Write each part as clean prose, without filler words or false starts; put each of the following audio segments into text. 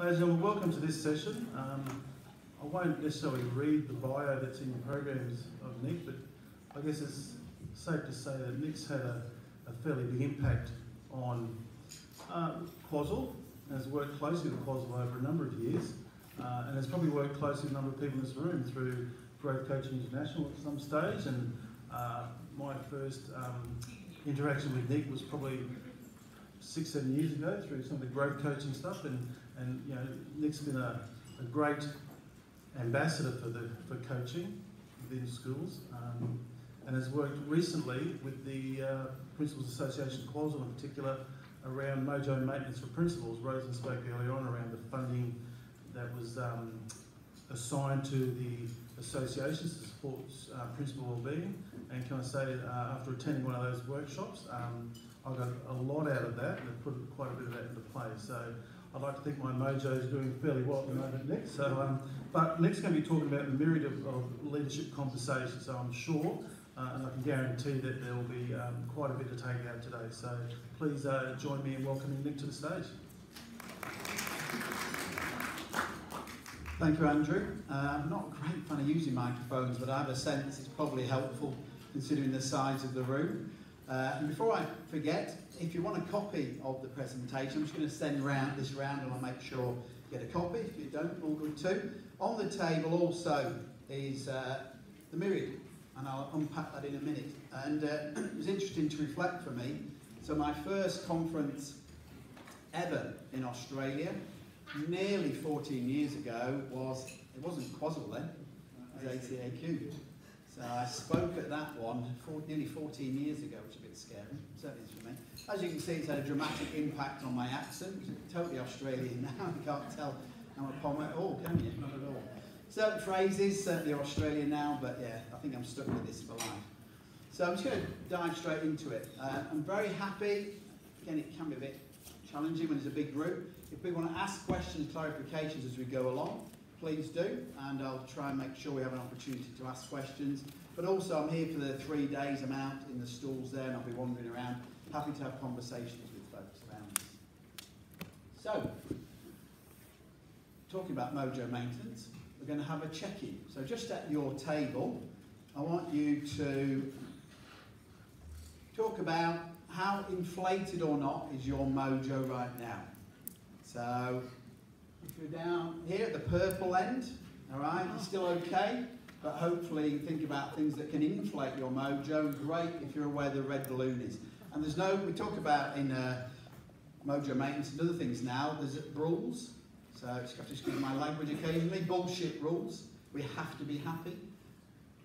Ladies and gentlemen, welcome to this session. I won't necessarily read the bio that's in the programs of Nick, but I guess it's safe to say that Nick's had a fairly big impact on QASEL, and has worked closely with QASEL over a number of years, and has probably worked closely with a number of people in this room through Growth Coaching International at some stage. And my first interaction with Nick was probably 6-7 years ago through some of the growth coaching stuff, and you know, Nick's been a great ambassador for coaching within schools, and has worked recently with the Principals Association QASEL in particular around mojo maintenance for principals. Rosen spoke earlier on around the funding that was assigned to the associations to support principal wellbeing, and can I say after attending one of those workshops, I got a lot out of that and have put quite a bit of that into play. So I'd like to think my mojo is doing fairly well at the moment, Nick. So, but Nick's going to be talking about the Myriad of Leadership Conversations, so I'm sure, and I can guarantee that there will be quite a bit to take out today. So please join me in welcoming Nick to the stage. Thank you, Andrew. I'm not a great fan of using microphones, but I have a sense it's probably helpful considering the size of the room. And before I forget, if you want a copy of the presentation, I'm just going to send this round and I'll make sure you get a copy. If you don't, all good too. On the table also is the Myriad, and I'll unpack that in a minute. And it was interesting to reflect for me. So my first conference ever in Australia, nearly 14 years ago, it wasn't QASEL then, it was ACAQ. So I spoke at that one nearly 14 years ago, which is a bit scary, certainly is for me. As you can see, it's had a dramatic impact on my accent, which is totally Australian now. You can't tell I'm a Pomme at all, can you? Not at all. Certain phrases, certainly Australian now, but yeah, I think I'm stuck with this for life. So I'm just going to dive straight into it. I'm very happy. Again, it can be a bit challenging when there's a big group. If we want to ask questions, clarifications as we go along, please do, and I'll try and make sure we have an opportunity to ask questions. But also I'm here for the 3 days. I'm out in the stalls there and I'll be wandering around. Happy to have conversations with folks around us. So, talking about mojo maintenance, we're going to have a check-in. So just at your table, I want you to talk about how inflated or not is your mojo right now. So, if you're down here at the purple end, all right, you're still okay, but hopefully think about things that can inflate your mojo. Great if you're aware the red balloon is. And there's no, we talk about in mojo maintenance and other things now, there's rules. So I just have to excuse my language occasionally. Bullshit rules. We have to be happy.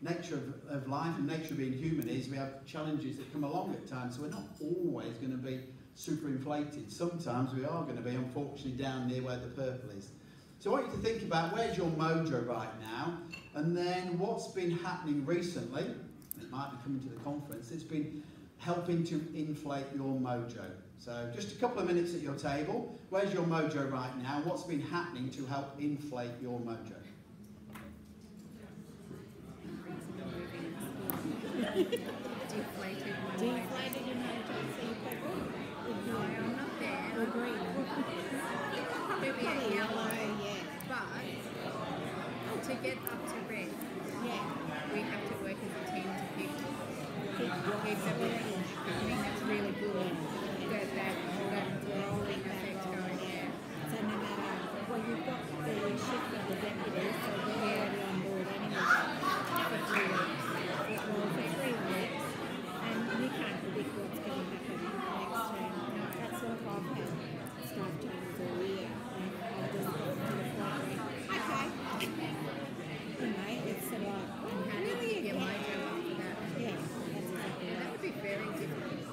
Nature of life and nature of being human is we have challenges that come along at times, so we're not always going to be super inflated. Sometimes we are going to be, unfortunately, down near where the purple is. So I want you to think about where's your mojo right now, and then what's been happening recently, it might be coming to the conference, it's been helping to inflate your mojo. So just a couple of minutes at your table, where's your mojo right now, what's been happening to help inflate your mojo? Deflated your mojo, so you put no, I'm not there. Or green. Probably be a yellow, yeah. But to get up to red, yeah, we have to work as a team to keep everything happening. That's really good. That rolling effect going there. So no matter, well, you've got the shift of the deputies, so they're already on board anyway. For 3 weeks. Well, for 3 weeks, and you can't predict what's going to happen next term. That's what I've had staff changes all year, and I've just got to the point where, okay, you know, it's sort of like, And how do you get mojo after that? yeah, that's exactly Yeah, that right. would be very difficult.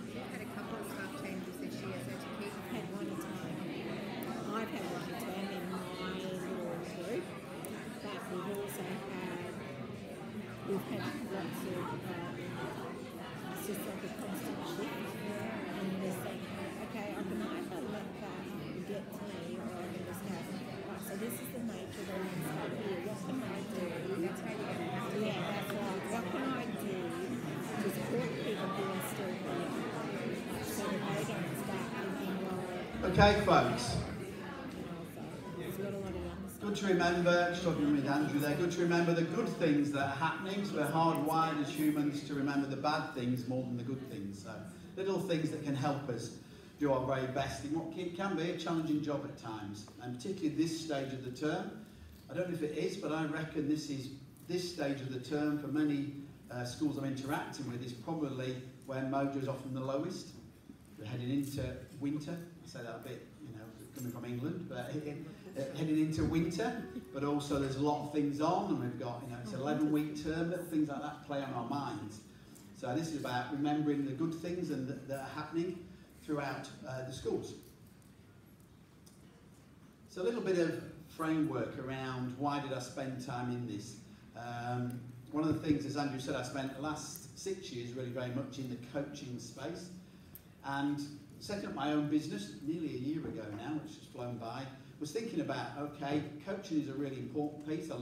We've had a couple of staff changes this year, so to keep I've had one at a time. I've had one at a time in my little group, but we've also had, we've had lots of, it's just like a constant shift, and you're saying, okay, I can either let that get to me, or I can just have, right, so this is the nature of the landscape here, what can I do? that's how you're going to have to. Yeah, that's right. What can I do to support people who are still here, so that they don't start thinking, well, Okay, folks. good to remember, just talking with Andrew there, good to remember the good things that are happening. So we're hardwired as humans to remember the bad things more than the good things. So little things that can help us do our very best in what can be a challenging job at times, and particularly this stage of the term. I don't know if it is, but I reckon this stage of the term for many schools I'm interacting with is probably where mojo is often the lowest. We're heading into winter. I say that a bit, coming from England, but heading into winter. But also there's a lot of things on, and we've got, it's an 11-week term. Little things like that play on our minds. So this is about remembering the good things and that are happening throughout the schools. So a little bit of framework around why did I spend time in this. One of the things, as Andrew said, I spent the last 6 years really very much in the coaching space, and setting up my own business nearly a year ago now, which has flown by, was thinking about, okay, coaching is a really important piece, a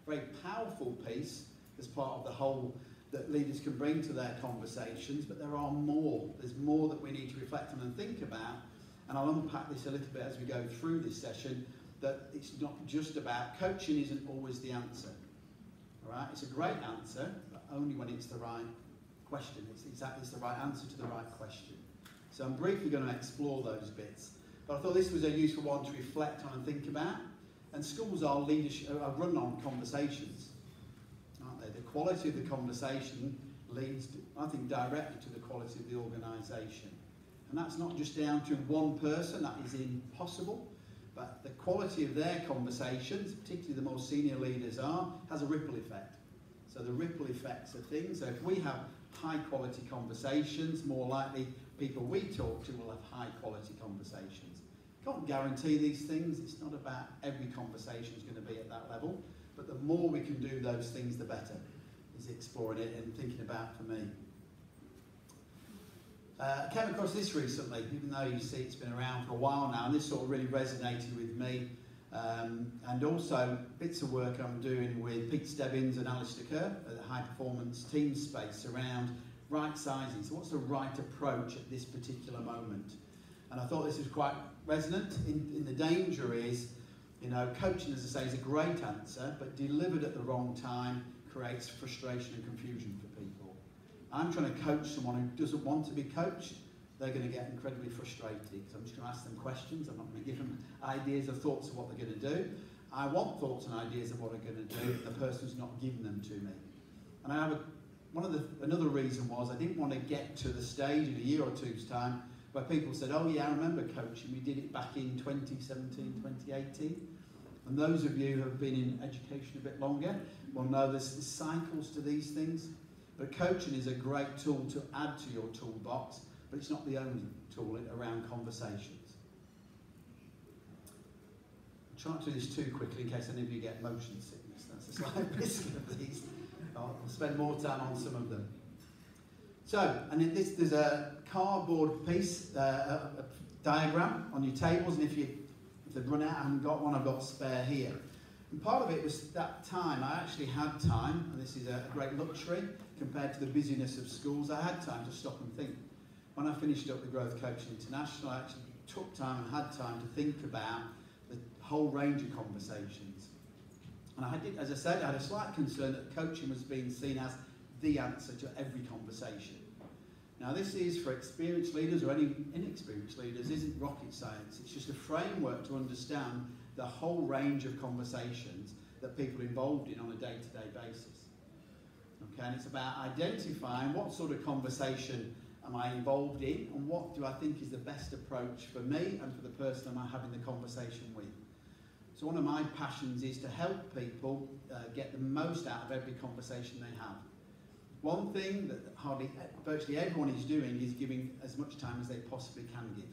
very powerful piece as part of the whole that leaders can bring to their conversations, but there are more. There's more that we need to reflect on and think about, and I'll unpack this a little bit as we go through this session, that it's not just about, coaching isn't always the answer. All right? It's a great answer, but only when it's the right question. It's the right answer to the right question. So I'm briefly going to explore those bits. But I thought this was a useful one to reflect on and think about. And schools are run on conversations, aren't they? The quality of the conversation leads, I think, directly to the quality of the organisation. And that's not just down to one person, that is impossible. But the quality of their conversations, particularly the more senior leaders has a ripple effect. So the ripple effects of things. So if we have high quality conversations, more likely people we talk to will have high quality conversations. Can't guarantee these things. It's not about every conversation is going to be at that level. But the more we can do those things, the better, is exploring it and thinking about for me. I came across this recently, even though you see it's been around for a while now, and this sort of really resonated with me. And also bits of work I'm doing with Pete Stebbins and Alistair Kerr at the high performance team space around right sizing. So what's the right approach at this particular moment? And I thought this was quite resonant. In the danger is, coaching, as I say, is a great answer, but delivered at the wrong time creates frustration and confusion for people. I'm trying to coach someone who doesn't want to be coached. They're going to get incredibly frustrated because I'm just going to ask them questions. I'm not going to give them ideas or thoughts of what they're going to do. I want thoughts and ideas of what they're going to do, but the person's not giving them to me. And I have another reason was I didn't want to get to the stage in a year or two's time where people said, oh yeah, I remember coaching. We did it back in 2017, 2018. And those of you who have been in education a bit longer will know there's cycles to these things. But coaching is a great tool to add to your toolbox, but it's not the only tool around conversations. I'll try not to do this too quickly in case any of you get motion sickness. That's a slight risk of these. I'll spend more time on some of them. So, and in this, there's a cardboard piece, a diagram on your tables, and if they've run out, I haven't got one, I've got a spare here. And part of it was that time, I actually had time, and this is a great luxury compared to the busyness of schools, I had time to stop and think. When I finished up the Growth Coaching International, I actually took time and had time to think about the whole range of conversations. And I did, as I said, I had a slight concern that coaching was being seen as the answer to every conversation. Now this is, for experienced leaders or any inexperienced leaders, isn't rocket science. It's just a framework to understand the whole range of conversations that people are involved in on a day-to-day basis. Okay, and it's about identifying what sort of conversation am I involved in and what do I think is the best approach for me and for the person I'm having the conversation with. So one of my passions is to help people get the most out of every conversation they have. One thing that virtually everyone is doing is giving as much time as they possibly can give.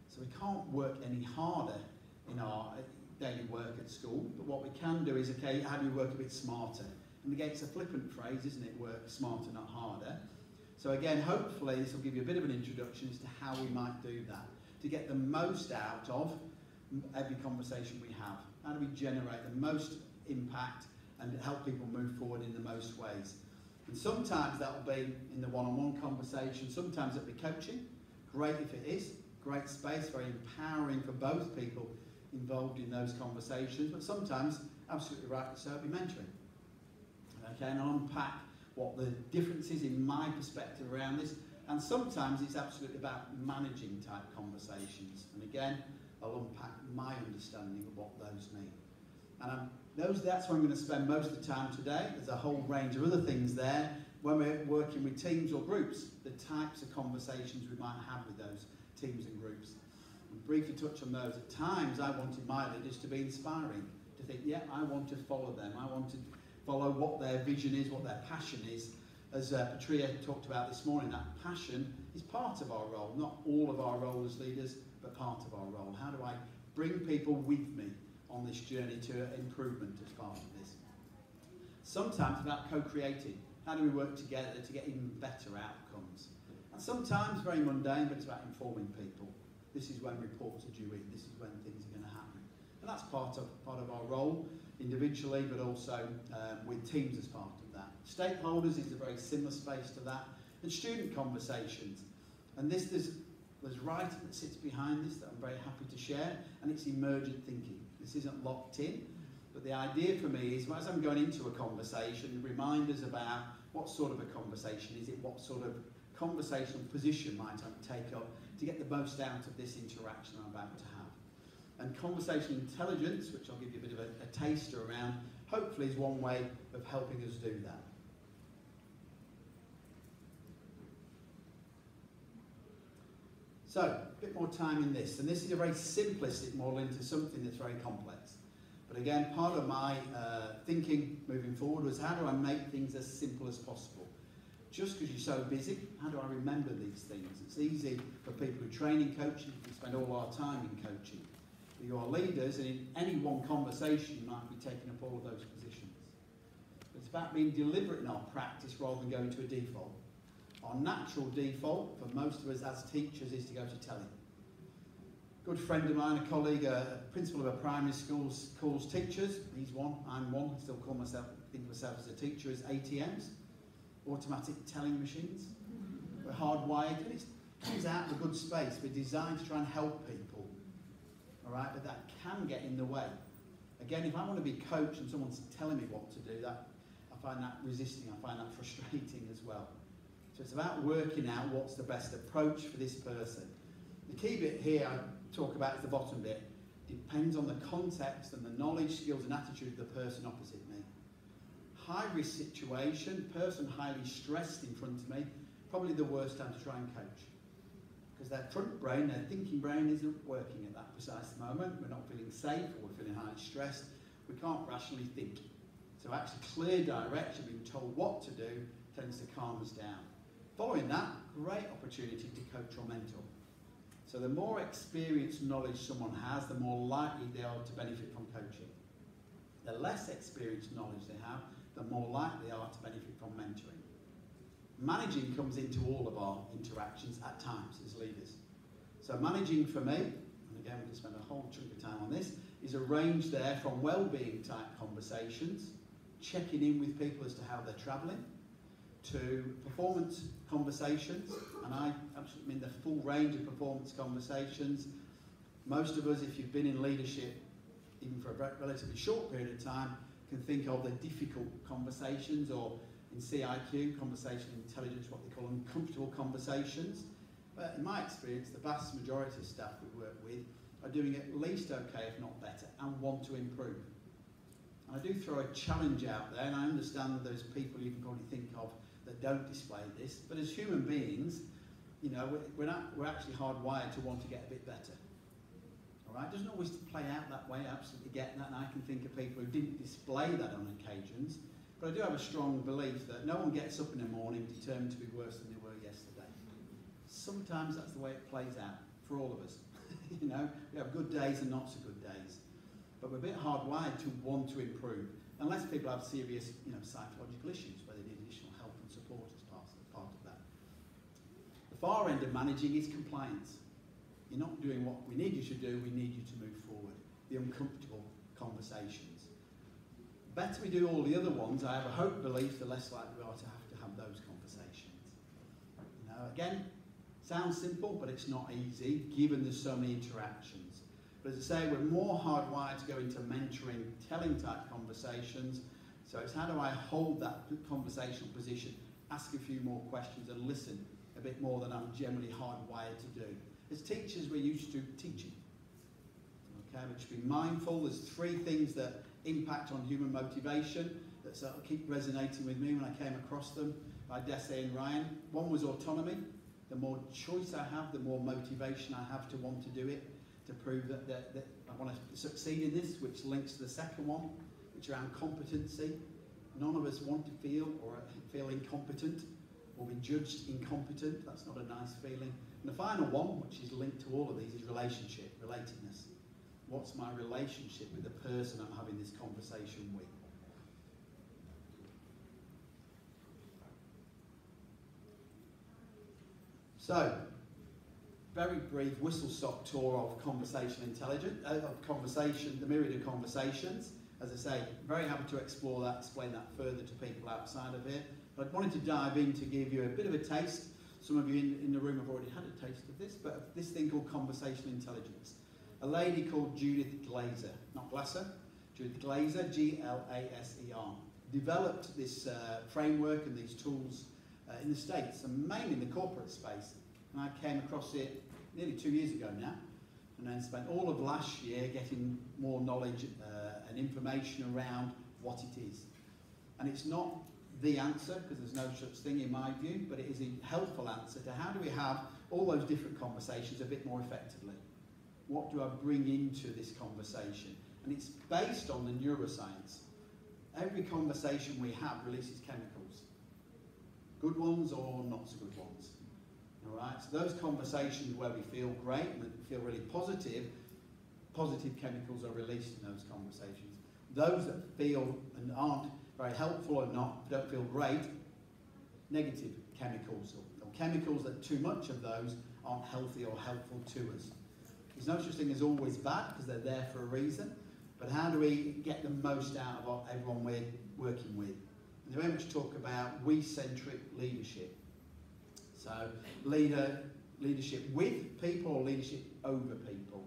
So we can't work any harder in our daily work at school, but what we can do is, okay, how do we work a bit smarter? And again, it's a flippant phrase, isn't it? Work smarter, not harder. So again, hopefully this will give you a bit of an introduction as to how we might do that, to get the most out of every conversation we have. How do we generate the most impact and help people move forward in the most ways? And sometimes that will be in the one-on-one conversation, sometimes it'll be coaching. Great if it is, great space, very empowering for both people involved in those conversations, but sometimes, absolutely right, so it'll be mentoring. Okay, and I'll unpack what the difference is in my perspective around this, and sometimes it's absolutely about managing type conversations, and again, I'll unpack my understanding of what those mean. And that's where I'm going to spend most of the time today. There's a whole range of other things there when we're working with teams or groups, the types of conversations we might have with those teams and groups. And briefly touch on those. At times I wanted my leaders to be inspiring, to think, yeah, I want to follow them. I want to follow what their vision is, what their passion is. As Patria talked about this morning, that passion is part of our role, not all of our role as leaders, but part of our role. How do I bring people with me on this journey to improvement as part of this? Sometimes about co-creating. How do we work together to get even better outcomes? And sometimes very mundane, but it's about informing people. This is when reports are due in. This is when things are going to happen. And that's part of our role individually, but also with teams as part of that. Stakeholders is a very similar space to that. And student conversations. And there's writing that sits behind this that I'm very happy to share, and it's emergent thinking. This isn't locked in, but the idea for me is as I'm going into a conversation, reminders about what sort of a conversation is it, what sort of conversational position might I take up to get the most out of this interaction I'm about to have. And conversational intelligence, which I'll give you a bit of a taster around, hopefully is one way of helping us do that. So, a bit more time in this, and this is a very simplistic model into something that's very complex. But again, part of my thinking moving forward was how do I make things as simple as possible? Just because you're so busy, how do I remember these things? It's easy for people who train in coaching, we spend all our time in coaching. But you are leaders, and in any one conversation you might be taking up all of those positions. But it's about being deliberate in our practice rather than going to a default. Our natural default for most of us as teachers is to go to telling. A good friend of mine, a colleague, a principal of a primary school, calls teachers, he's one, I'm one, I still think of myself as a teacher, as ATMs, automatic telling machines. We're hardwired, and it comes out of a good space. We're designed to try and help people, all right, but that can get in the way. Again, if I want to be coached and someone's telling me what to do, that I find that resisting, I find that frustrating as well. So it's about working out what's the best approach for this person. The key bit here I talk about is the bottom bit. Depends on the context and the knowledge, skills and attitude of the person opposite me. High risk situation, person highly stressed in front of me, probably the worst time to try and coach. Because their front brain, their thinking brain isn't working at that precise moment. We're not feeling safe, or we're feeling highly stressed. We can't rationally think. So actually clear direction, being told what to do, tends to calm us down. Following that, great opportunity to coach or mentor. So the more experience knowledge someone has, the more likely they are to benefit from coaching. The less experienced knowledge they have, the more likely they are to benefit from mentoring. Managing comes into all of our interactions at times as leaders. So managing for me, and again we can spend a whole chunk of time on this, is a range there from well-being type conversations, checking in with people as to how they're travelling, to performance conversations, and I absolutely mean the full range of performance conversations. Most of us, if you've been in leadership, even for a relatively short period of time, can think of the difficult conversations, or in CIQ, conversational intelligence, what they call uncomfortable conversations. But in my experience, the vast majority of staff we work with are doing at least okay, if not better, and want to improve. And I do throw a challenge out there, and I understand there's people you can probably think of that don't display this, but as human beings, you know, we're actually hardwired to want to get a bit better. All right, it doesn't always play out that way, I absolutely get that, and I can think of people who didn't display that on occasions, but I do have a strong belief that no one gets up in the morning determined to be worse than they were yesterday. Sometimes that's the way it plays out for all of us. You know, we have good days and not so good days, but we're a bit hardwired to want to improve, unless people have serious, you know, psychological issues where they need additional help and support as part of that. The far end of managing is compliance. You're not doing what we need you to do, we need you to move forward. The uncomfortable conversations. The better we do all the other ones, I have a hope belief, the less likely we are to have those conversations. You know, again, sounds simple, but it's not easy, given there's so many interactions. But as I say, we're more hardwired to go into mentoring, telling type conversations. So it's how do I hold that conversational position, ask a few more questions and listen a bit more than I'm generally hardwired to do. As teachers, we're used to teaching. Okay, we should be mindful. There's 3 things that impact on human motivation that sort of keep resonating with me when I came across them by Dessay and Ryan. One was autonomy. The more choice I have, the more motivation I have to want to do it, to prove that I want to succeed in this, which links to the second one, which is around competency. None of us want to feel incompetent or be judged incompetent. That's not a nice feeling. And the final one, which is linked to all of these, is relationship, relatedness. What's my relationship with the person I'm having this conversation with? So, very brief whistle-stop tour of Conversational Intelligence, the Myriad of Conversations. As I say, very happy to explore that, explain that further to people outside of here. But I wanted to dive in to give you a bit of a taste. Some of you in the room have already had a taste of this, but this thing called Conversational Intelligence. A lady called Judith Glaser, not Glasser, Judith Glaser, Glaser, developed this framework and these tools in the States, and mainly in the corporate space. And I came across it nearly 2 years ago now, and then spent all of last year getting more knowledge and information around what it is. And it's not the answer, because there's no such thing in my view, but it is a helpful answer to how do we have all those different conversations a bit more effectively. What do I bring into this conversation? And it's based on the neuroscience. Every conversation we have releases chemicals. Good ones or not so good ones. All right? So those conversations where we feel great and feel really positive chemicals are released in those conversations. Those that feel and aren't very helpful or don't feel great, negative chemicals or chemicals that too much of those aren't healthy or helpful to us. There's no such thing as always bad because they're there for a reason, but how do we get the most out of everyone we're working with? And they very much talk about we-centric leadership. So leadership with people or leadership over people.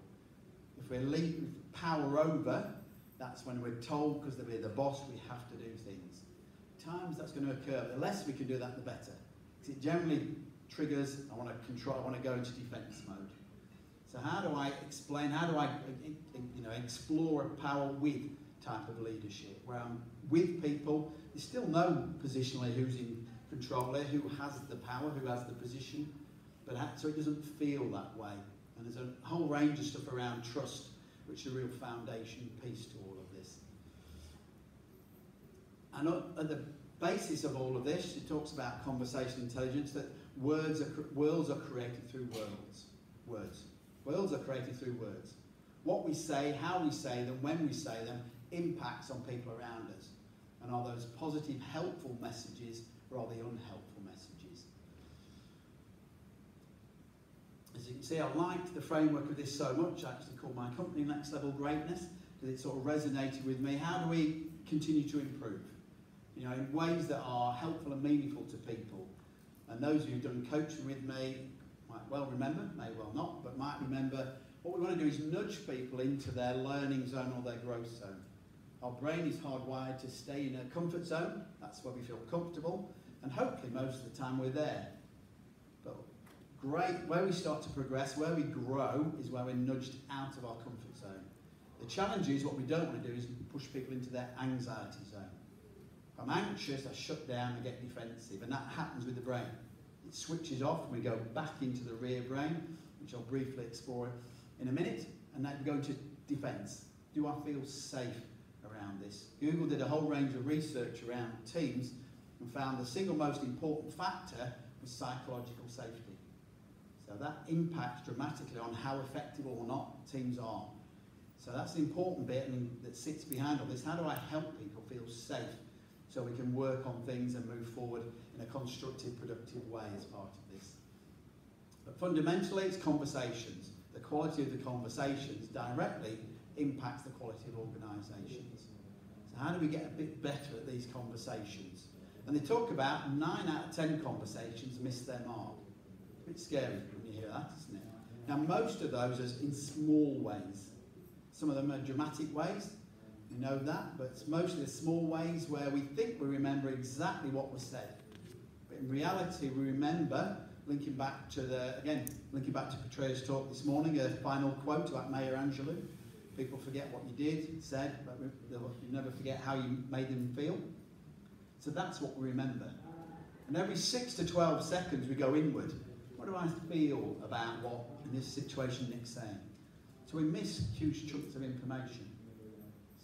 If we're with power over, that's when we're told because we're the boss we have to do things. Times that's going to occur, the less we can do that, the better. Because it generally triggers, I want to control, I want to go into defense mode. So how do I explain, how do I explore a power with type of leadership, where I'm with people, there's still no positionally who's in control there, who has the power, who has the position, but so it doesn't feel that way. And there's a whole range of stuff around trust, which is a real foundation piece to all of this. And at the basis of all of this, it talks about conversational intelligence, that worlds are created through words. Worlds are created through words. What we say, how we say them, when we say them, impacts on people around us. And are those positive, helpful messages, or are they unhelpful messages? As you can see, I liked the framework of this so much, I actually called my company Next Level Greatness, because it sort of resonated with me. How do we continue to improve? You know, in ways that are helpful and meaningful to people. And those of you who've done coaching with me might well remember, may well not, but might remember, what we want to do is nudge people into their learning zone or their growth zone. Our brain is hardwired to stay in a comfort zone, that's where we feel comfortable, and hopefully most of the time we're there. But where we start to progress, where we grow, is where we're nudged out of our comfort zone. The challenge is, what we don't want to do is push people into their anxiety zone. If I'm anxious, I shut down and get defensive, and that happens with the brain. It switches off and we go back into the rear brain, which I'll briefly explore in a minute, and then we go into defense. Do I feel safe around this? Google did a whole range of research around teams and found the single most important factor was psychological safety. So that impacts dramatically on how effective or not teams are. So that's the important bit that sits behind all this. How do I help people feel safe so we can work on things and move forward in a constructive, productive way as part of this? But fundamentally, it's conversations. The quality of the conversations directly impacts the quality of organisations. So how do we get a bit better at these conversations? And they talk about 9 out of 10 conversations miss their mark. It's a bit scary when you hear that, isn't it? Now, most of those are in small ways. Some of them are dramatic ways, we know that, but it's mostly the small ways where we think we remember exactly what was said. But in reality, we remember, linking back to Petrea's talk this morning, a final quote about Maya Angelou. People forget what you did, said, but you never forget how you made them feel. So that's what we remember. And every 6 to 12 seconds we go inward. What do I feel about what, in this situation, Nick's saying? So we miss huge chunks of information.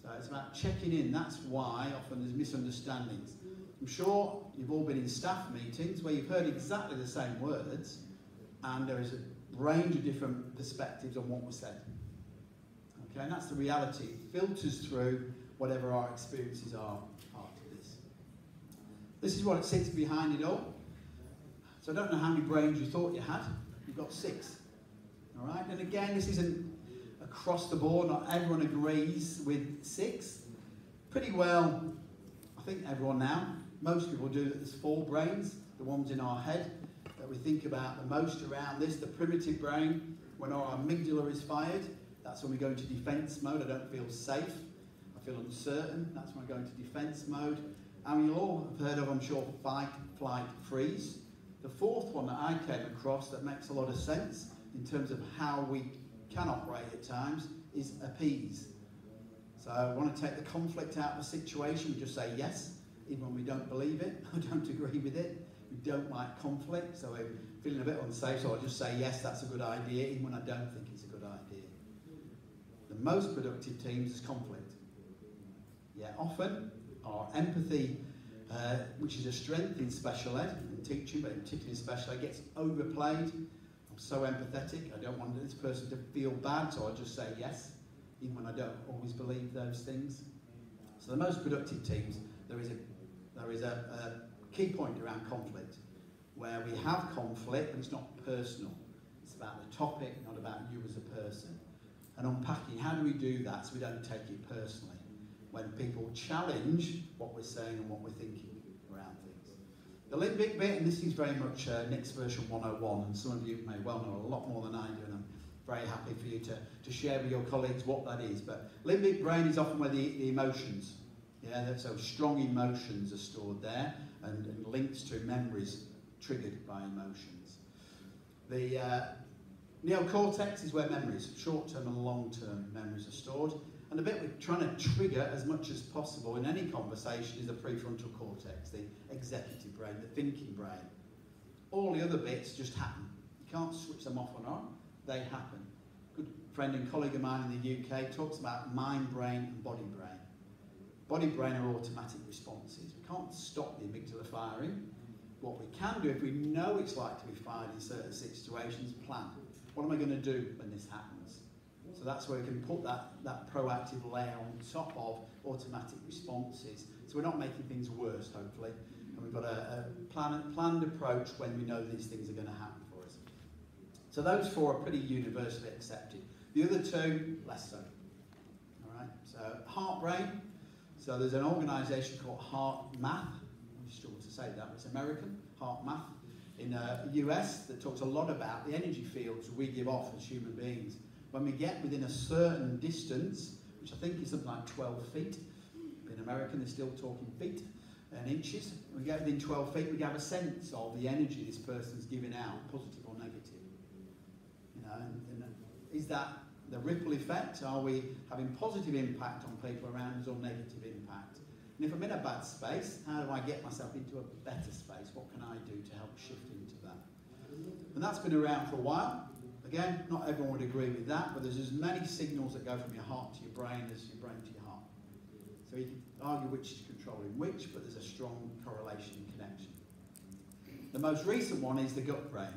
So it's about checking in. That's why often there's misunderstandings. I'm sure you've all been in staff meetings where you've heard exactly the same words and there is a range of different perspectives on what was said. Okay, and that's the reality. It filters through whatever our experiences are part of this. This is what it sits behind it all. So I don't know how many brains you thought you had. You've got 6. All right, and again, this isn't across the board. Not everyone agrees with 6. Pretty well, I think everyone now, most people do that there's 4 brains, the ones in our head that we think about the most around this. The primitive brain, when our amygdala is fired, that's when we go into defence mode. I don't feel safe, I feel uncertain, that's when I go into defence mode. And you'll all have heard of, I'm sure, fight, flight, freeze. The 4th one that I came across that makes a lot of sense in terms of how we can operate at times is appease. So I want to take the conflict out of a situation. We just say yes, even when we don't believe it, or don't agree with it. We don't like conflict, so we're feeling a bit unsafe, so I'll just say yes, that's a good idea, even when I don't think it's a good idea. The most productive teams is conflict. Yeah, often our empathy, which is a strength in special ed and teaching, but particularly in special ed, gets overplayed. I'm so empathetic, I don't want this person to feel bad, so I'll just say yes, even when I don't always believe those things. So the most productive teams, there is a key point around conflict, where we have conflict, but it's not personal. It's about the topic, not about you as a person. And unpacking, how do we do that so we don't take it personally when people challenge what we're saying and what we're thinking around things. The limbic bit, and this is very much Nick's version 101, and some of you may well know a lot more than I do, and I'm very happy for you to share with your colleagues what that is. But limbic brain is often where the emotions, so strong emotions are stored there and linked to memories triggered by emotions. The neocortex is where memories, short-term and long-term memories are stored. And the bit we're trying to trigger as much as possible in any conversation is the prefrontal cortex, the executive brain, the thinking brain. All the other bits just happen. You can't switch them off or on, they happen. A good friend and colleague of mine in the UK talks about mind brain and body brain. Body brain are automatic responses. We can't stop the amygdala firing. What we can do, if we know it's like to be fired in certain situations, plan. What am I going to do when this happens? So that's where we can put that proactive layer on top of automatic responses. So we're not making things worse, hopefully. And we've got a planned approach when we know these things are going to happen for us. So those 4 are pretty universally accepted. The other 2, less so. All right. So heart brain. So there's an organisation called Heart Math. I'm struggle to say that, but it's American, Heart Math, in the US, that talks a lot about the energy fields we give off as human beings. When we get within a certain distance, which I think is something like 12 feet, in American they're still talking feet and inches, when we get within 12 feet, we have a sense of the energy this person's giving out, positive or negative. And is that the ripple effect? Are we having positive impact on people around us or negative impact? And if I'm in a bad space, how do I get myself into a better space? What can I do to help shift into that? And that's been around for a while. Again, not everyone would agree with that, but there's as many signals that go from your heart to your brain as your brain to your heart. So you can argue which is controlling which, but there's a strong correlation and connection. The most recent one is the gut brain.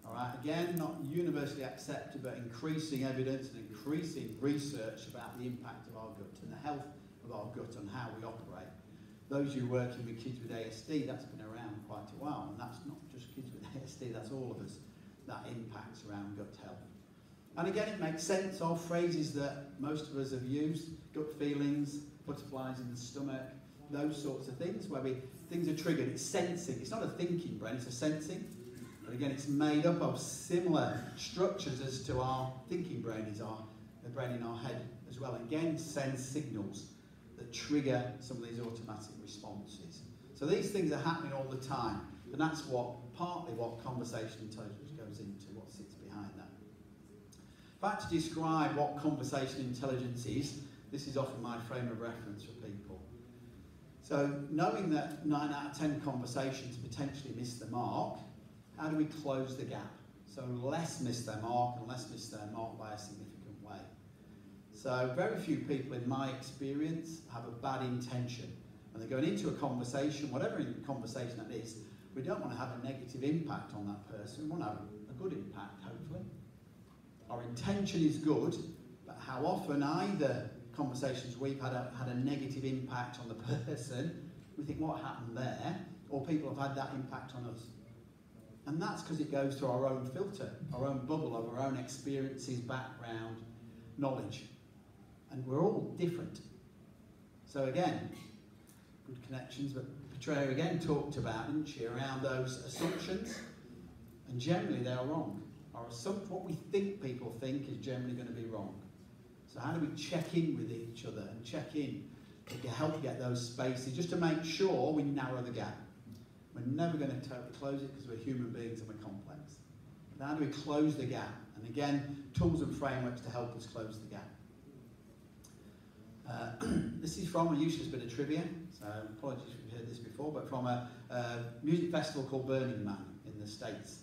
All right, again, not universally accepted, but increasing evidence and increasing research about the impact of our gut and the health of our gut and how we operate. Those who are working with kids with ASD, that's been around quite a while, and that's not just kids with ASD, that's all of us. That impacts around gut health. And again, it makes sense of phrases that most of us have used, gut feelings, butterflies in the stomach, those sorts of things, where things are triggered. It's sensing. It's not a thinking brain, it's a sensing. But again, it's made up of similar structures as to our thinking brain is our the brain in our head as well. Again, sends signals that trigger some of these automatic responses. So these things are happening all the time, and that's partly what conversational intelligence goes into, what sits behind that. If I had to describe what conversational intelligence is, this is often my frame of reference for people. So knowing that 9 out of 10 conversations potentially miss the mark, how do we close the gap? So less miss their mark and less miss their mark by a significant way. So very few people in my experience have a bad intention. When they're going into a conversation, whatever conversation that is, we don't want to have a negative impact on that person. We want to have a good impact, hopefully. Our intention is good, but how often either conversations we've had a negative impact on the person, we think what happened there, or people have had that impact on us. And that's because it goes through our own filter, our own bubble of our own experiences, background, knowledge. And we're all different. So again, good connections, but Petrea again talked about, didn't she, around those assumptions, and generally they are wrong. What we think people think is generally going to be wrong. So how do we check in with each other and check in to help get those spaces, just to make sure we narrow the gap? We're never going to totally close it because we're human beings and we're complex. But how do we close the gap? And again, tools and frameworks to help us close the gap. This is from a useless bit of trivia, so apologies if you've heard this before, but from a music festival called Burning Man in the States.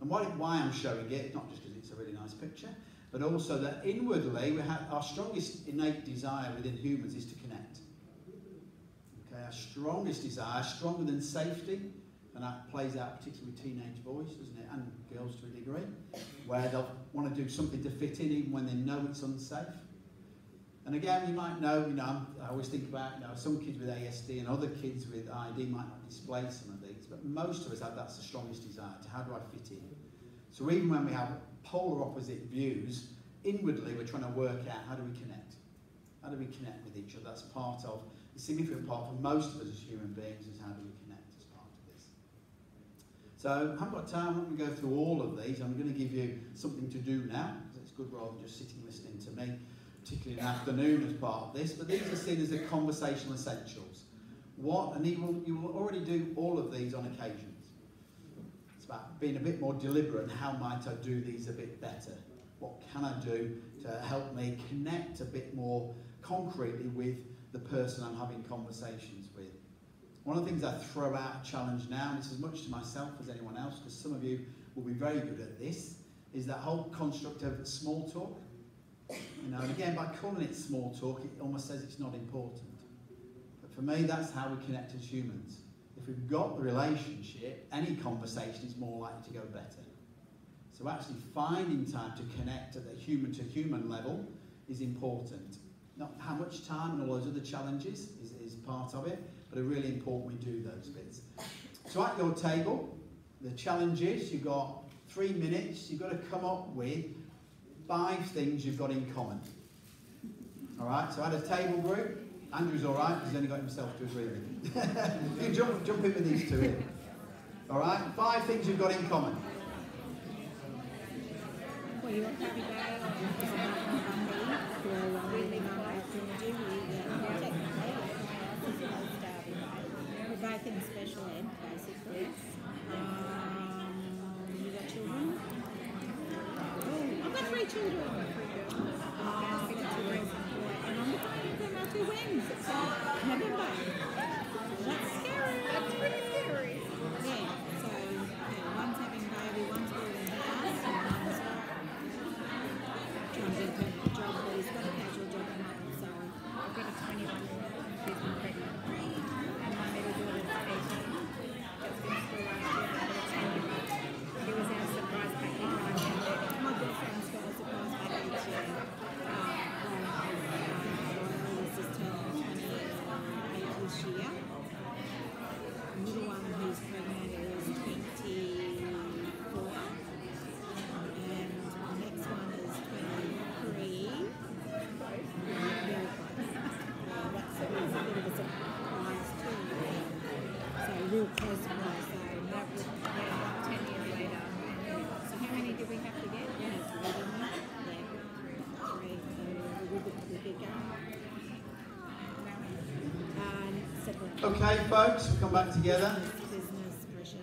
And why I'm showing it, not just because it's a really nice picture, but also that inwardly we have our strongest innate desire within humans is to connect. Okay, our strongest desire, stronger than safety, and that plays out particularly with teenage boys, doesn't it, and girls to a degree, where they'll want to do something to fit in even when they know it's unsafe. And again, you might know, I always think about, some kids with ASD and other kids with ID might not display some of these, but most of us have that's the strongest desire to how do I fit in. So even when we have polar opposite views, inwardly we're trying to work out how do we connect? How do we connect with each other? That's part of, a significant part for most of us as human beings is how do we connect as part of this. So I haven't got time, I'm not going to go through all of these. I'm going to give you something to do now, because it's good rather than just sitting listening to me, particularly in the afternoon as part of this, but these are seen as the conversational essentials. And you will already do all of these on occasions. It's about being a bit more deliberate and how might I do these a bit better? What can I do to help me connect a bit more concretely with the person I'm having conversations with? One of the things I throw out a challenge now, and it's as much to myself as anyone else, because some of you will be very good at this, is that whole construct of small talk. And again, by calling it small talk, it almost says it's not important. But for me, that's how we connect as humans. If we've got the relationship, any conversation is more likely to go better. So actually finding time to connect at the human-to-human level is important. Not how much time and all those other challenges is part of it, but it's really important we do those bits. So at your table, the challenge is you've got 3 minutes, you've got to come up with 5 things you've got in common. All right, so I had a table group. Andrew's all right, he's only got himself to agree with. You can jump in with these two here. All right, 5 things you've got in common. Well, you want to have a we're both in special ed, basically. You got children? Oh, I've got 3 children. And I'm looking for my 2 wings. It's November. That's scary. That's pretty scary. Yeah, so one's having a baby, one's building a house, and one's trying to do a permanent job, but he's got a casual job at the moment. So I've got a 21 who's been pregnant, and my middle daughter's 18. That's been school last year, but it's 10 years. He was our surprise package. My girlfriend's got a surprise package. Okay, folks, we'll come back together. Business pressures.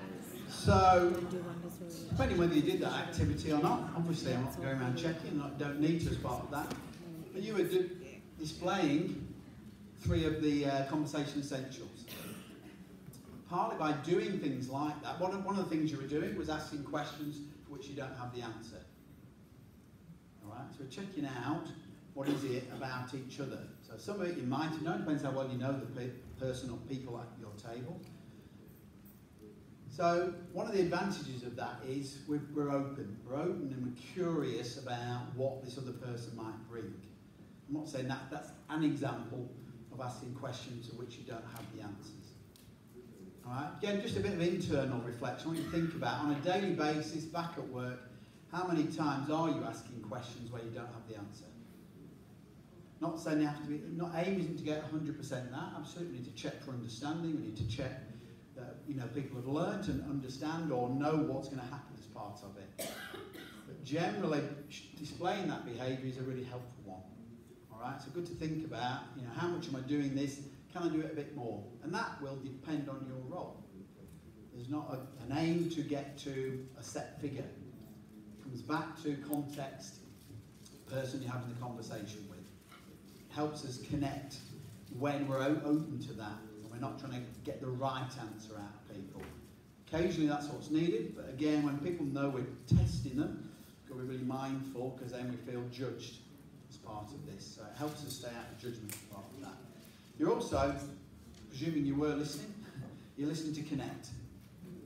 So, Do wonders for you. depending whether you did that activity or not, obviously I'm not going around checking, I don't need to as part of that. But you were displaying 3 of the conversation essentials. Partly by doing things like that, one of the things you were doing was asking questions for which you don't have the answer. Alright, so we're checking out what is it about each other. So some of it you might have known, depends how well you know the person or people at your table. So one of the advantages of that is we're open. We're open and we're curious about what this other person might bring. I'm not saying that's an example of asking questions of which you don't have the answers. All right? Again, just a bit of internal reflection. What you think about on a daily basis, back at work, how many times are you asking questions where you don't have the answer? Not saying you have to be, not aim isn't to get 100% that. Absolutely, we need to check for understanding. We need to check that people have learned and understand or know what's going to happen as part of it. But generally, displaying that behaviour is a really helpful one. All right, so good to think about. How much am I doing this? Can I do it a bit more? And that will depend on your role. There's not an aim to get to a set figure. It comes back to context, the person you're having the conversation with. It helps us connect when we're open to that. We're not trying to get the right answer out of people. Occasionally that's what's needed, but again, when people know we're testing them, we've got to be really mindful because then we feel judged as part of this. So it helps us stay out of judgment as part of that. You're also, presuming you were listening, you're listening to connect.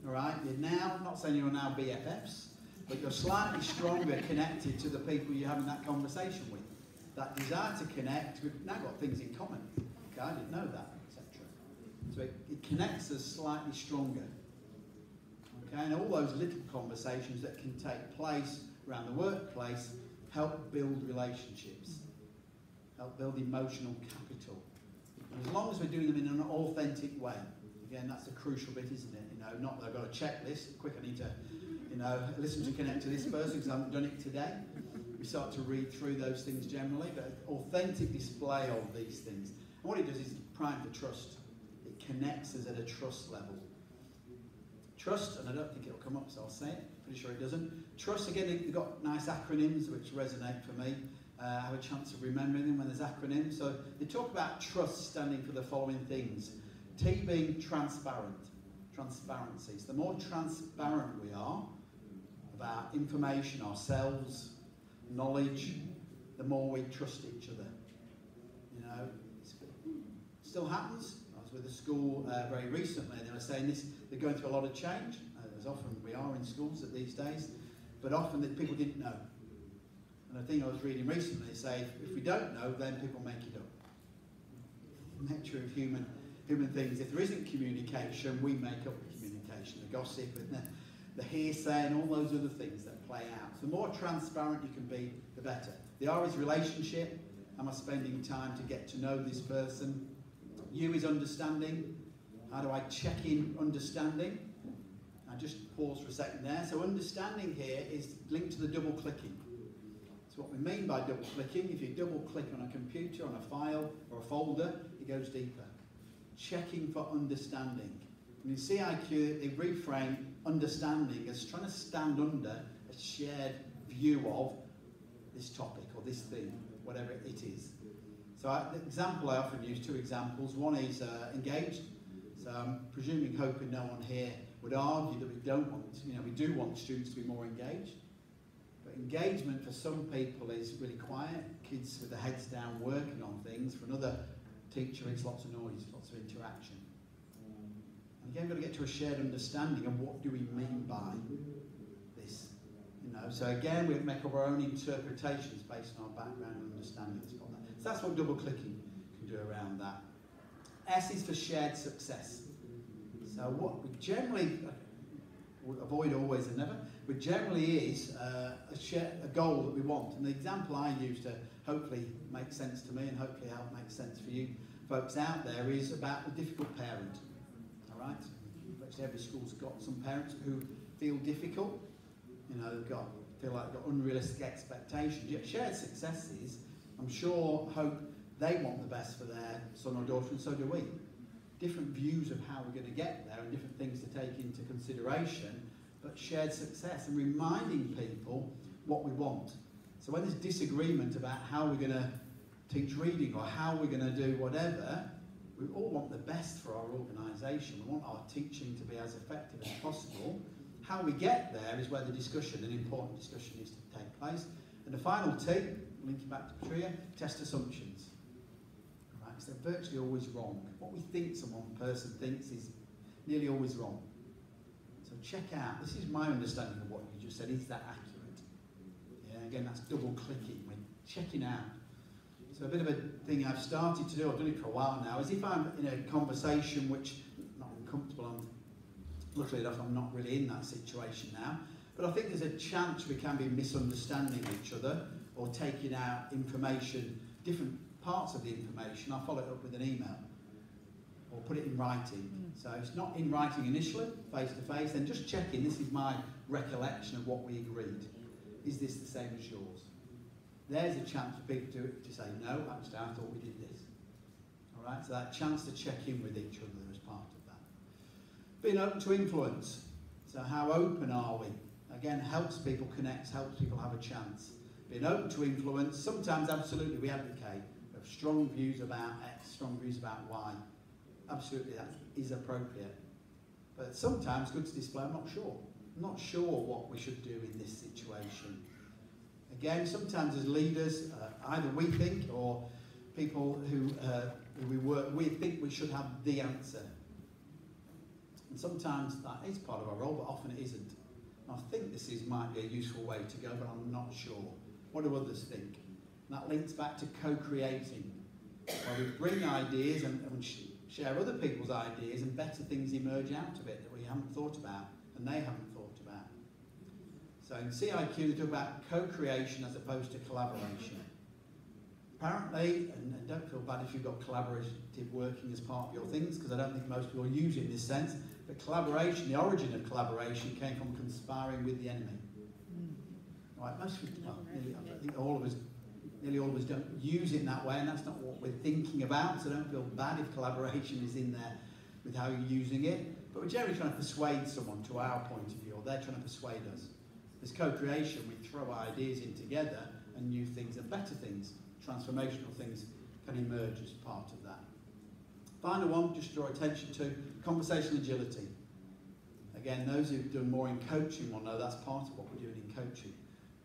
All right? You're now, I'm not saying you're now BFFs, but you're slightly stronger connected to the people you're having that conversation with. That desire to connect, we've now got things in common. Okay, I didn't know that. So it connects us slightly stronger. Okay, and all those little conversations that can take place around the workplace help build relationships, help build emotional capital. And as long as we're doing them in an authentic way, again, that's the crucial bit, isn't it? Not that I've got a checklist, quick, I need to, listen to connect to this person because I haven't done it today. We start to read through those things generally, but authentic display of these things. And what it does is prime for trust. Connects us at a trust level. Trust, and I don't think it'll come up, so I'll say it. Pretty sure it doesn't. Trust, again, they've got nice acronyms which resonate for me. I have a chance of remembering them when there's acronyms. So they talk about trust standing for the following things. T being transparent. Transparency. So the more transparent we are about information, ourselves, knowledge, the more we trust each other. It still happens. With the school very recently, they were saying this, they're going through a lot of change, as often we are in schools at these days, but often that people didn't know. And I think I was reading recently say, if we don't know, then people make it up. The nature of human things. If there isn't communication, we make up the communication, the gossip and the hearsay and all those other things that play out. So the more transparent you can be, the better. The R is relationship. Am I spending time to get to know this person? U is understanding. How do I check in understanding? I just pause for a second there. So understanding here is linked to the double clicking. So what we mean by double clicking, if you double click on a computer, on a file or a folder, it goes deeper. Checking for understanding. And in CIQ, they reframe understanding as trying to stand under a shared view of this topic or this thing, whatever it is. So the example I often use, 2 examples. One is engaged. So I'm presuming, hoping no one here would argue that we don't want, we do want students to be more engaged. But engagement for some people is really quiet. Kids with their heads down working on things. For another teacher, it's lots of noise, lots of interaction. And again, we've got to get to a shared understanding of what do we mean by this. So again, we make up our own interpretations based on our background and understanding. So that's what double clicking can do around that. S is for shared success. So what we generally avoid always and never, but generally is a goal that we want. And the example I use to hopefully make sense to me and hopefully help make sense for you folks out there is about the difficult parent. All right? Virtually every school's got some parents who feel difficult. They've feel like they've got unrealistic expectations. Yet shared successes, I'm sure, hope they want the best for their son or daughter, and so do we. different views of how we're going to get there and different things to take into consideration, but shared success and reminding people what we want. So when there's disagreement about how we're going to teach reading or how we're going to do whatever, we all want the best for our organisation. We want our teaching to be as effective as possible. How we get there is where the discussion, an important discussion, is to take place. And the final tip, linking back to Patria, test assumptions. Right? So they're virtually always wrong. What we think someone person thinks is nearly always wrong. So check out, this is my understanding of what you just said, is that accurate? Yeah, again, that's double clicking, we're checking out. So a bit of a thing I've started to do, I've done it for a while now, is if I'm in a conversation which I'm not uncomfortable, luckily enough I'm not really in that situation now, but I think there's a chance we can be misunderstanding each other or taking out information, different parts of the information. I'll follow it up with an email or put it in writing. So it's not in writing initially, face to face, then just checking, this is my recollection of what we agreed. Is this the same as yours? There's a chance for people to say, no, actually I thought we did this. All right, so that chance to check in with each other as part of that. Being open to influence. So how open are we? Again, helps people connect, helps people have a chance. Being open to influence, sometimes absolutely we advocate. We have strong views about X, strong views about Y. Absolutely, that is appropriate. But sometimes good to display, I'm not sure. I'm not sure what we should do in this situation. Again, sometimes as leaders, either we think or people who we work with think we should have the answer. And sometimes that is part of our role, but often it isn't. I think this might be a useful way to go, but I'm not sure. What do others think? And that links back to co-creating, where we bring ideas and share other people's ideas, and better things emerge out of it that we haven't thought about and they haven't thought about. So in CIQ they talk about co-creation as opposed to collaboration. Apparently, and don't feel bad if you've got collaborative working as part of your things, because I don't think most people use it in this sense, but collaboration, the origin of collaboration came from conspiring with the enemy. Right, most people, well, nearly, I think nearly all of us don't use it in that way, and that's not what we're thinking about, so don't feel bad if collaboration is in there with how you're using it. But we're generally trying to persuade someone to our point of view, or they're trying to persuade us. As co-creation, we throw ideas in together, and new things and better things, transformational things can emerge as part of that. Final one, just draw attention to conversational agility. Again, those who've done more in coaching will know that's part of what we're doing in coaching.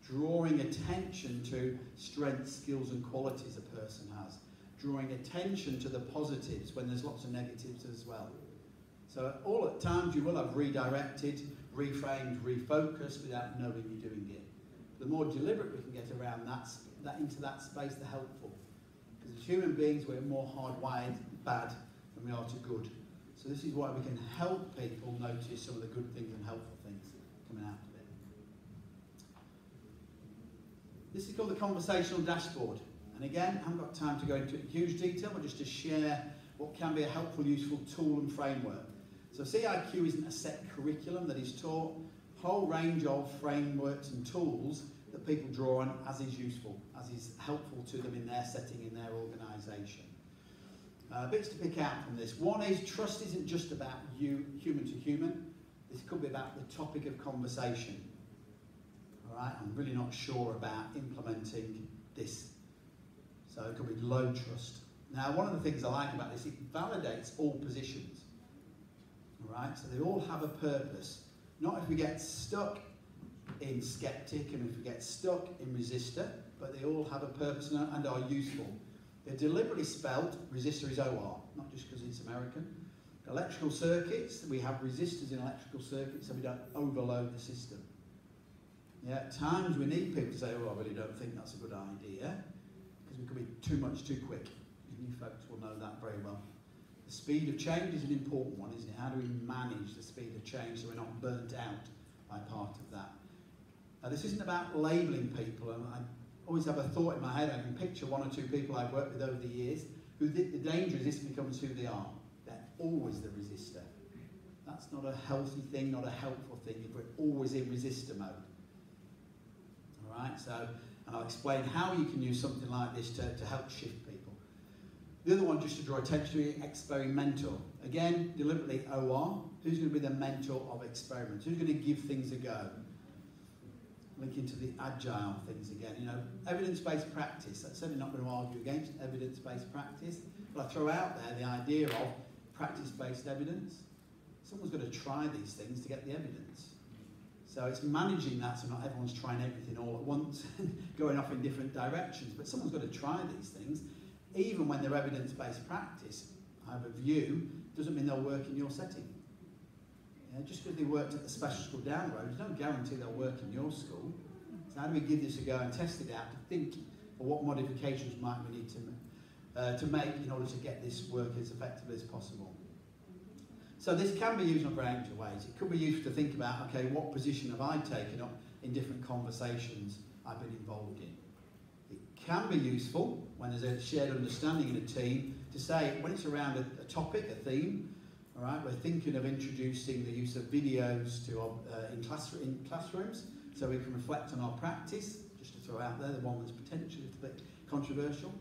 Drawing attention to strengths, skills and qualities a person has. Drawing attention to the positives when there's lots of negatives as well. So all at times you will have redirected, reframed, refocused without knowing you're doing it. The more deliberate we can get around that into that space, the helpful. Because as human beings, we're more hardwired bad than we are to good. So this is why we can help people notice some of the good things and helpful things coming out of it. This is called the Conversational Dashboard. And again, I haven't got time to go into huge detail, but just to share what can be a helpful, useful tool and framework. So CIQ isn't a set curriculum that is taught, a whole range of frameworks and tools that people draw on as is useful, as is helpful to them in their setting, in their organisation. Bits to pick out from this. One is trust isn't just about you, human to human. This could be about the topic of conversation. All right, I'm really not sure about implementing this. So it could be low trust. Now, one of the things I like about this, it validates all positions. All right, so they all have a purpose. Not if we get stuck in skeptic and if we get stuck in resistor, but they all have a purpose and are useful. They're deliberately spelt, resistor is OR, not just because it's American. Electrical circuits, we have resistors in electrical circuits so we don't overload the system. Yeah, at times we need people to say, oh, I really don't think that's a good idea, because we could be too much too quick. You folks will know that very well. The speed of change is an important one, isn't it? How do we manage the speed of change so we're not burnt out by part of that? Now, this isn't about labelling people, and I always have a thought in my head. I can picture one or two people I've worked with over the years who the danger is this becomes who they are. They're always the resistor. That's not a healthy thing, not a helpful thing if we're always in resistor mode. All right, so, and I'll explain how you can use something like this to help shift people. The other one, just to draw attention to, experimental. Again, deliberately OR. Who's going to be the mentor of experiments? Who's going to give things a go? Linking to the agile things again. You know, evidence-based practice. That's certainly not going to argue against evidence-based practice. But I throw out there the idea of practice-based evidence. Someone's got to try these things to get the evidence. So it's managing that so not everyone's trying everything all at once and going off in different directions. But someone's got to try these things. Even when they're evidence-based practice, I have a view, doesn't mean they'll work in your setting. Yeah, just because they worked at the special school down the road, there's no guarantee they'll work in your school. So how do we give this a go and test it out to think of what modifications might we need to make in order to get this work as effectively as possible? So this can be used in a range of ways. It could be used to think about, okay, what position have I taken up in different conversations I've been involved in? It can be useful when there's a shared understanding in a team to say, when it's around a topic, a theme, all right, we're thinking of introducing the use of videos to in classrooms so we can reflect on our practice, just to throw out there, the one that's potentially a bit controversial.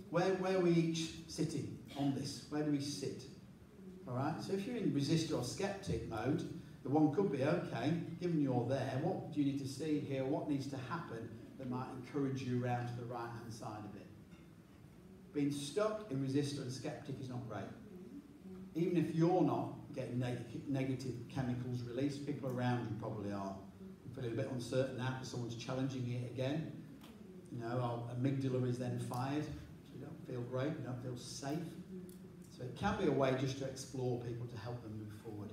Where are we each sitting on this? Where do we sit? All right, so if you're in resistor or skeptic mode, the one could be, okay, given you're there, what do you need to see here? What needs to happen that might encourage you around to the right-hand side of it? Being stuck in resistor and skeptic is not great. Even if you're not getting negative chemicals released, people around you probably are. I'm feeling a bit uncertain now because someone's challenging it again. You know, our amygdala is then fired, so we don't feel great, we don't feel safe. So it can be a way just to explore people to help them move forward.